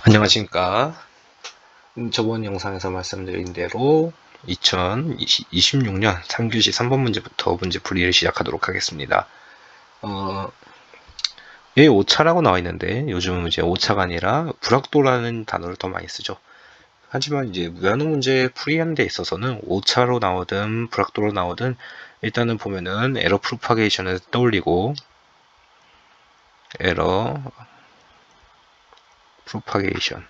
안녕하십니까. 저번 영상에서 말씀드린 대로 2026년 3교시 3번 문제부터 문제 풀이를 시작하도록 하겠습니다. 여기 오차라고 나와 있는데 요즘은 이제 오차가 아니라 불확도라는 단어를 더 많이 쓰죠. 하지만 이제 무한응 문제 풀이하는 데 있어서는 오차로 나오든 불확도로 나오든 일단은 보면은 에러 프로파게이션을 떠올리고 에러 프로파게이션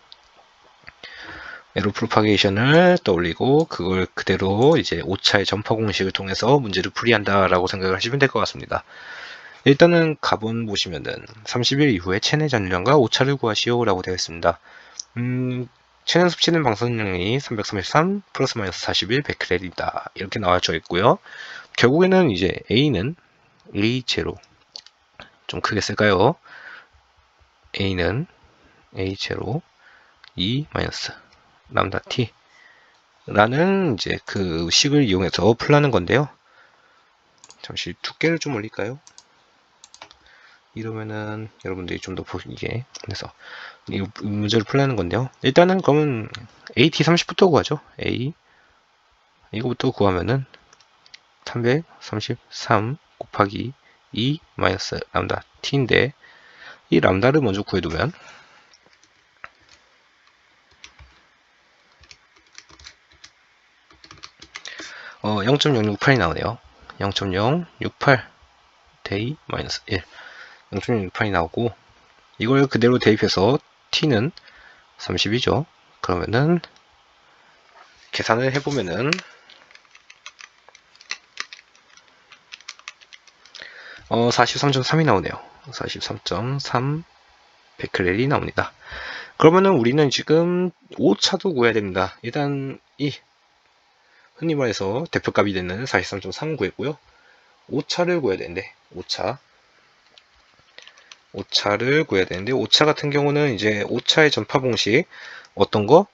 에러 프로파게이션을 떠올리고 그걸 그대로 이제 오차의 전파 공식을 통해서 문제를 풀이한다라고 생각을 하시면 될 것 같습니다. 일단은 가본 보시면은 30일 이후에 체내 전류량과 오차를 구하시오라고 되어 있습니다. 체내 섭취된 방사능량이 333 플러스 마이너스 41 베크렐이다 이렇게 나와져 있고요. 결국에는 이제 A는 A0 좀 크게 쓸까요? A는 A0 2 마이너스 람다 T 라는 이제 그 식을 이용해서 풀라는 건데요. 잠시 두께를 좀 올릴까요? 이러면은 여러분들이 좀 더 보이게 해서 이 문제를 풀라는 건데요. 일단은 그러면 AT30부터 구하죠. A 이거부터 구하면은 333 곱하기 2 마이너스 람다 t인데 이 람다를 먼저 구해두면 0.068이 나오네요. 0.068 대이 마이너스 1 0.068이 나오고 이걸 그대로 대입해서 t는 30이죠. 그러면은 계산을 해보면은 43.3이 나오네요. 43.3 베크렐이 나옵니다. 그러면은 우리는 지금 오차도 구해야 됩니다. 일단 이 흔히 말해서 대표값이 되는 43.3 구했고요. 오차를 구해야 되는데 오차를 구해야 되는데 오차 같은 경우는 이제 오차의 전파 공식 어떤 거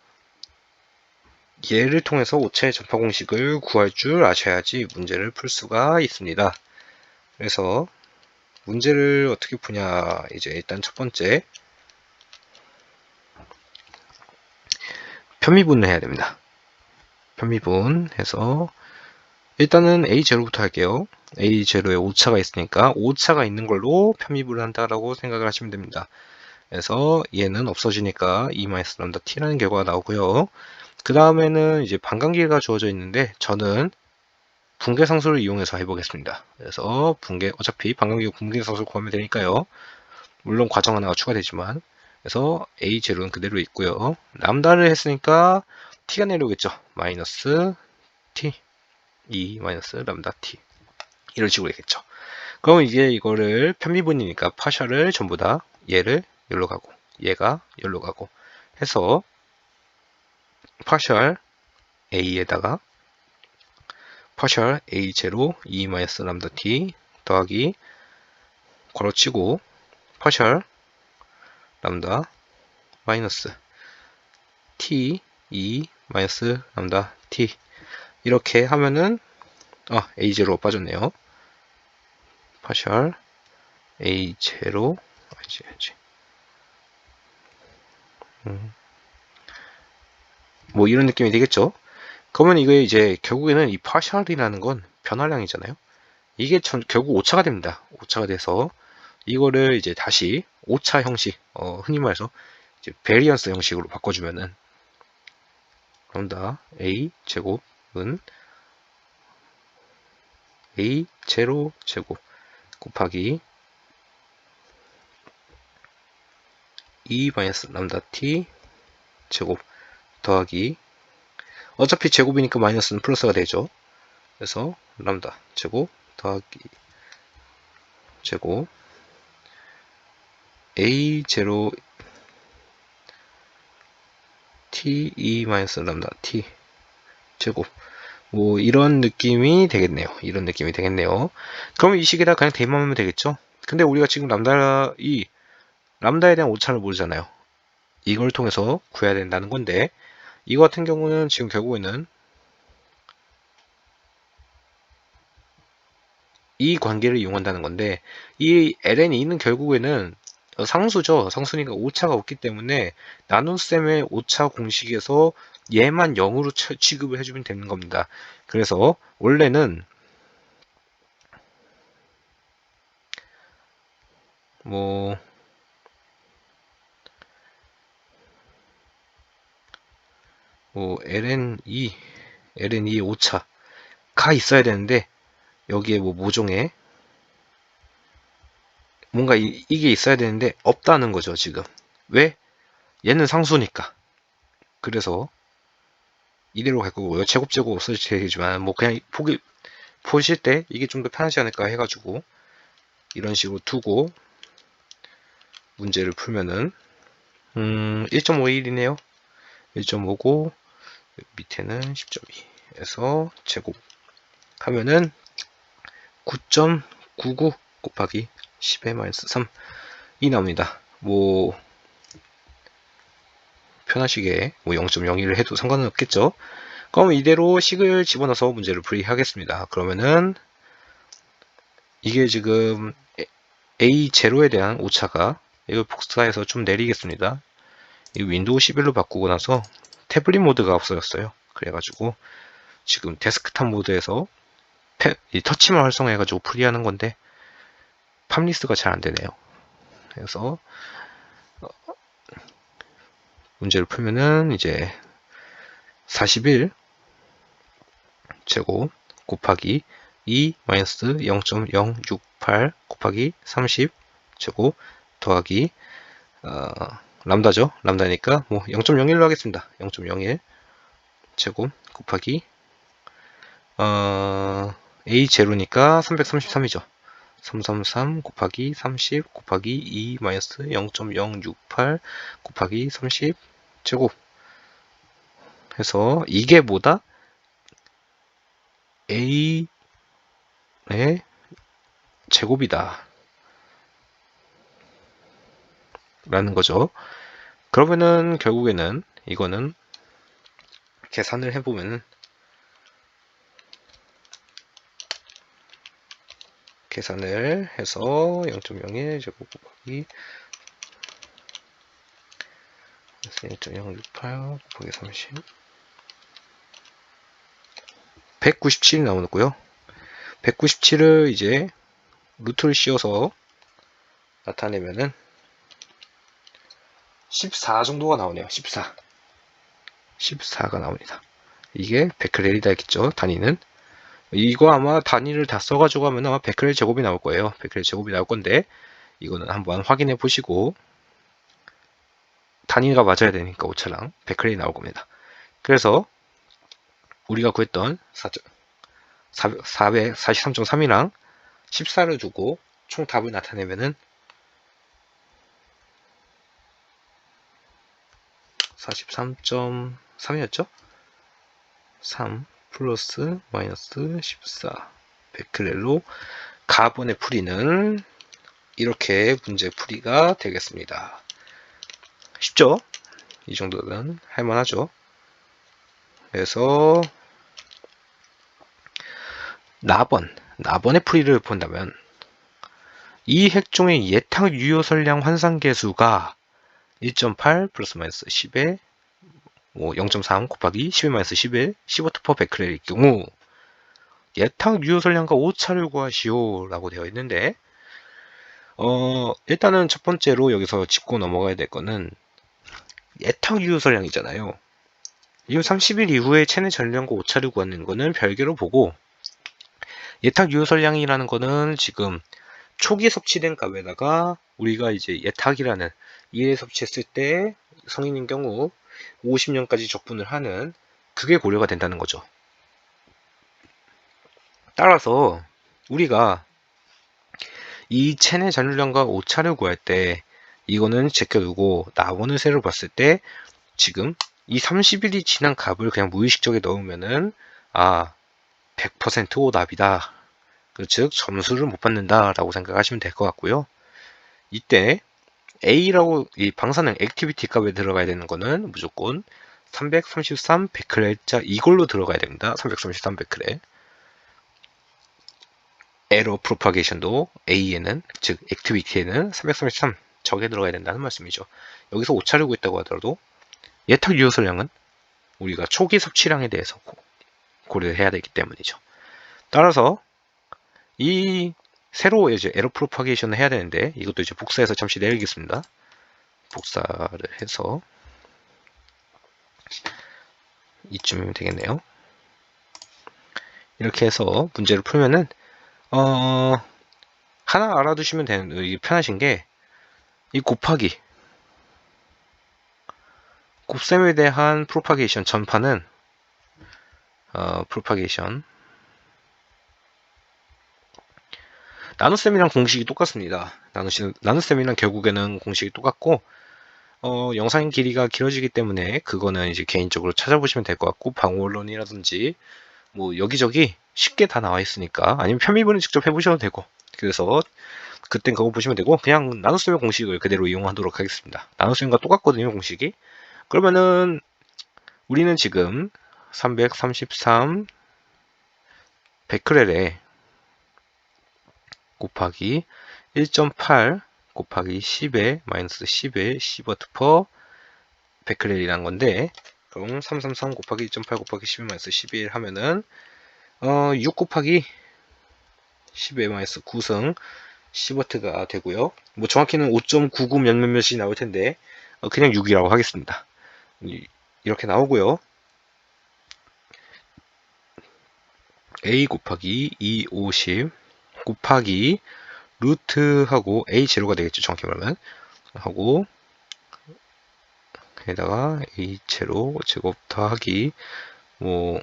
얘를 통해서 오차의 전파 공식을 구할 줄 아셔야지 문제를 풀 수가 있습니다. 그래서 문제를 어떻게 푸냐 이제 일단 첫 번째 편미분을 해야 됩니다. 편미분 해서 일단은 A0부터 할게요. A0에 오차가 있으니까 오차가 있는 걸로 편미분을 한다라고 생각을 하시면 됩니다. 그래서 얘는 없어지니까 E-람다-T라는 결과가 나오고요. 그 다음에는 이제 반감기가 주어져 있는데 저는 붕괴상수를 이용해서 해보겠습니다. 그래서 어차피 반감기가 붕괴상수를 구하면 되니까요. 물론 과정 하나가 추가되지만 그래서 A0는 그대로 있고요. 람다를 했으니까 T가 내려오겠죠. 마이너스 T E 마이너스 람다 T 이런 식으로 되겠죠. 그럼 이제 이거를 편미분이니까 파셜을 전부 다 얘를 여기로 가고 얘가 여기로 가고 해서 파셜 A에다가 파셜 A0 E 마이너스 람다 T 더하기 괄호치고 파셜 람다 마이너스 T E 마이너스 람다 T 이렇게 하면은 A0 빠졌네요. 파셜 A0 뭐 이런 느낌이 되겠죠. 그러면 이게 이제 결국에는 이 파셜이라는 건 변화량이잖아요. 이게 결국 오차가 됩니다. 오차가 돼서 이거를 이제 다시 오차 형식, 흔히 말해서 이제 베리언스 형식으로 바꿔주면은 람다 A 제곱은 A 제로 제곱 곱하기 E 마이너스 람다 T 제곱 더하기 어차피 제곱이니까 마이너스는 플러스가 되죠. 그래서 람다 제곱 더하기 제곱 A0 T E 마이너스 람다 T 제곱 뭐 이런 느낌이 되겠네요. 이런 느낌이 되겠네요. 그럼 이 식에다 그냥 대입하면 되겠죠. 근데 우리가 지금 람다에 대한 오차를 모르잖아요. 이걸 통해서 구해야 된다는 건데 이거 같은 경우는 지금 결국에는 이 관계를 이용한다는 건데 이 ln이는 결국에는 상수죠. 상수니까 오차가 없기 때문에 나눗셈의 오차 공식에서 얘만 0으로 취급을 해주면 되는 겁니다. 그래서 원래는 뭐 ln2 오차가 있어야 되는데 여기에 뭐 모종에 뭔가 이게 있어야 되는데 없다는 거죠. 지금 왜? 얘는 상수니까. 그래서 이대로 갈 거고요. 제곱제곱 없어도 되지만 뭐 그냥 보실 때 이게 좀 더 편하지 않을까 해가지고 이런 식으로 두고 문제를 풀면은 1.51이네요. 1.5고 밑에는 10.2 에서 제곱 하면은 9.99 곱하기 10의 마이너스 3이 나옵니다. 뭐 편하시게 뭐 0.01을 해도 상관은 없겠죠. 그럼 이대로 식을 집어넣어서 문제를 풀이하겠습니다. 그러면은 이게 지금 A0에 대한 오차가 이걸 복사해서 좀 내리겠습니다. 이 윈도우 11로 바꾸고 나서 태블릿 모드가 없어졌어요. 그래가지고 지금 데스크탑 모드에서 이 터치만 활성화해가지고 풀이하는 건데 팜리스가 잘 안되네요. 그래서 문제를 풀면은 이제 41 제곱 곱하기 2 마이너스 0.068 곱하기 30 제곱 더하기 람다죠. 람다니까 뭐 0.01로 하겠습니다. 0.01 제곱 곱하기 A0니까 333이죠. 333 곱하기 30 곱하기 2 마이너스 0.068 곱하기 30 제곱 해서 이게 뭐다? A의 제곱이다 라는 거죠. 그러면은 결국에는 이거는 계산을 해보면은 계산을 해서 0.01 제곱 곱하기 1.068 곱하기 30 197이 나오고요. 197을 이제 루트를 씌워서 나타내면은 14 정도가 나오네요. 14가 나옵니다. 이게 베크렐이다 했겠죠. 단위는 이거 아마 단위를 다 써가지고 하면 아마 베크렐 제곱이 나올 거예요. 베크렐 제곱이 나올 건데 이거는 한번 확인해 보시고 단위가 맞아야 되니까 오차랑 베크렐이 나올 겁니다. 그래서 우리가 구했던 443.3이랑 14를 두고 총 답을 나타내면은 43.3이었죠? 3 플러스 마이너스 14 베크렐로 가번의 풀이는 이렇게 문제 풀이가 되겠습니다. 쉽죠? 이 정도는 할만하죠. 그래서 나번의 풀이를 본다면 이 핵종의 예탁 유효설량 환산계수가 1.8 플러스 마이너스 10에 0.3 곱하기 10의 마이너스 11 15토퍼 베크렐일 경우 예탁 유효설량과 오차를 구하시오 라고 되어 있는데 일단은 첫 번째로 여기서 짚고 넘어가야 될 거는 예탁 유효설량이잖아요. 이 30일 이후에 체내 전량과 오차를 구하는 거는 별개로 보고 예탁 유효설량이라는 거는 지금 초기 섭취된 값에다가 우리가 이제 예탁이라는 1회 섭취했을 때 성인인 경우 50년까지 적분을 하는 그게 고려가 된다는 거죠. 따라서 우리가 이 체내 잔류량과 오차를 구할 때 이거는 제껴두고 나원을 세로 봤을 때 지금 이 30일이 지난 값을 그냥 무의식적에 넣으면은 100% 오답이다. 즉 점수를 못 받는다 라고 생각하시면 될 것 같고요. 이때 A라고 이 방사능 액티비티 값에 들어가야 되는 거는 무조건 333 베크렐자 이걸로 들어가야 됩니다. 333 베크렐. 에러 프로파게이션도 A에는 즉 액티비티에는 333 적에 들어가야 된다는 말씀이죠. 여기서 오차를 구했다고 하더라도 예탁 유효설량은 우리가 초기 섭취량에 대해서 고려를 해야 되기 때문이죠. 따라서 이 새로 이제 에러 프로파게이션을 해야 되는데 이것도 이제 복사해서 잠시 내리겠습니다. 복사를 해서 이쯤이면 되겠네요. 이렇게 해서 문제를 풀면은 하나 알아두시면 되는 편하신 게 이 곱하기 곱셈에 대한 프로파게이션 전파는 프로파게이션 나눗셈이랑 공식이 똑같습니다. 나눗셈이랑 결국에는 공식이 똑같고 영상 길이가 길어지기 때문에 그거는 이제 개인적으로 찾아보시면 될 것 같고 방울론이라든지 뭐 여기저기 쉽게 다 나와 있으니까 아니면 편미분을 직접 해보셔도 되고 그래서 그땐 그거 보시면 되고 그냥 나눗셈의 공식을 그대로 이용하도록 하겠습니다. 나눗셈과 똑같거든요 공식이. 그러면은 우리는 지금 333 베크렐에 곱하기 1.8 곱하기 10에 마이너스 10에 시버트 퍼 베크렐이란 건데 그럼 333 곱하기 1.8 곱하기 10에 마이너스 11 하면은 6 곱하기 10에 마이너스 9승 시버트가 되고요. 뭐 정확히는 5.99 몇몇몇이 나올 텐데 그냥 6이라고 하겠습니다. 이렇게 나오고요. a 곱하기 2, 50 곱하기 루트하고 a 제로가 되겠죠. 정확히 말하면 하고 게다가 a 제로 제곱 더하기 뭐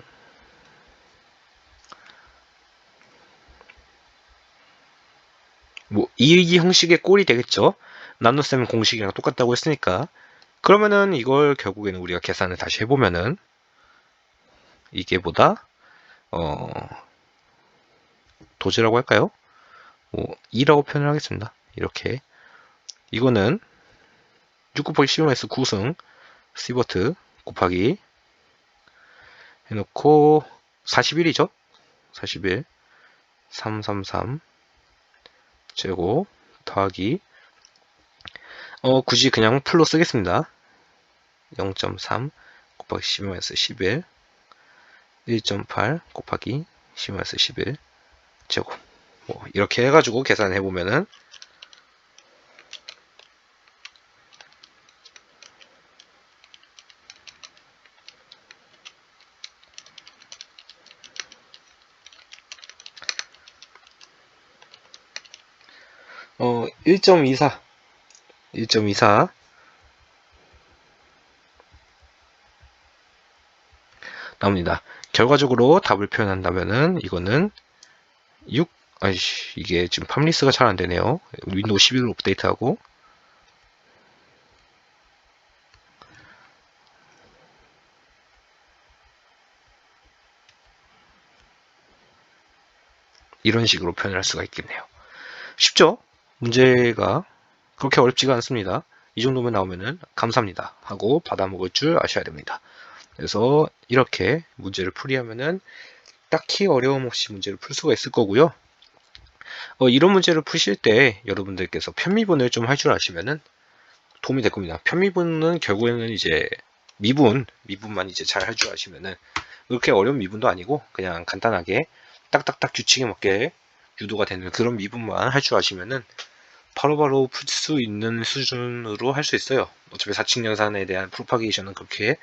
이 형식의 꼴이 되겠죠. 나눗셈 공식이랑 똑같다고 했으니까 그러면은 이걸 결국에는 우리가 계산을 다시 해보면은 이게 보다 도지라고 할까요? 2라고 표현을 하겠습니다. 이렇게 이거는 6 곱하기 10마이너스 9승 시버트 곱하기 해놓고 41이죠. 41 333 제곱 더하기 굳이 그냥 풀로 쓰겠습니다. 0.3 곱하기 10-11 1.8 곱하기 10-11 제곱 이렇게 해가지고 계산해 보면은 어 1.24 나옵니다. 결과적으로 답을 표현한다면은 이거는 6 이게 지금 팜리스가 잘 안되네요. 윈도우 11로 업데이트하고 이런 식으로 표현할 수가 있겠네요. 쉽죠? 문제가 그렇게 어렵지가 않습니다. 이 정도면 나오면은 감사합니다 하고 받아먹을 줄 아셔야 됩니다. 그래서 이렇게 문제를 풀이하면은 딱히 어려움 없이 문제를 풀 수가 있을 거고요. 이런 문제를 푸실 때 여러분들께서 편미분을 좀 할 줄 아시면은 도움이 될 겁니다. 편미분은 결국에는 이제 미분만 이제 잘 할 줄 아시면은 그렇게 어려운 미분도 아니고 그냥 간단하게 딱딱딱 규칙에 맞게 유도가 되는 그런 미분만 할 줄 아시면은 바로바로 풀 수 있는 수준으로 할 수 있어요. 어차피 사칙연산에 대한 프로파게이션은 그렇게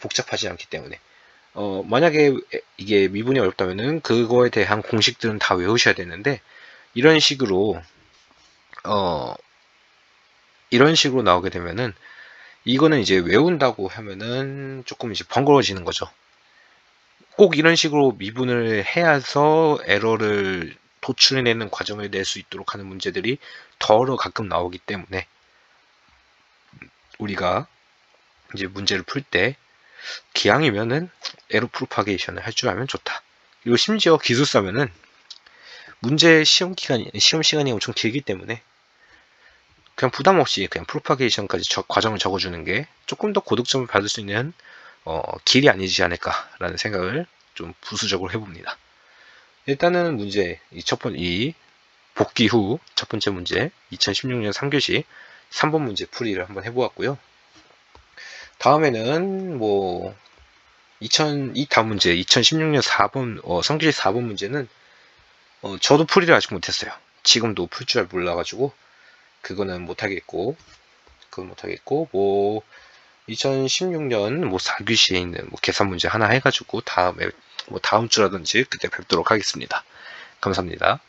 복잡하지 않기 때문에 만약에 이게 미분이 어렵다면은 그거에 대한 공식들은 다 외우셔야 되는데 이런 식으로 나오게 되면은 이거는 이제 외운다고 하면은 조금 이제 번거로워지는 거죠. 꼭 이런 식으로 미분을 해서 에러를 도출해내는 과정을 낼 수 있도록 하는 문제들이 더러 가끔 나오기 때문에 우리가 이제 문제를 풀 때 기왕이면은 에러 프로파게이션을 할 줄 알면 좋다. 그리고 심지어 기술사면은 문제 시험 시간이 엄청 길기 때문에 그냥 부담 없이 그냥 프로파게이션까지 과정을 적어주는 게 조금 더 고득점을 받을 수 있는 길이 아니지 않을까라는 생각을 좀 부수적으로 해봅니다. 일단은 문제 이 복귀 후 첫 번째 문제 2016년 3교시 3번 문제 풀이를 한번 해보았고요. 다음에는 뭐 이 다음 문제 2016년 4번 성질 4번 문제는 저도 풀이를 아직 못했어요. 지금도 풀 줄 몰라가지고 그거는 못하겠고 뭐 2016년 뭐 4교시에 있는 뭐 계산 문제 하나 해가지고 다음에 뭐 다음 주라든지 그때 뵙도록 하겠습니다. 감사합니다.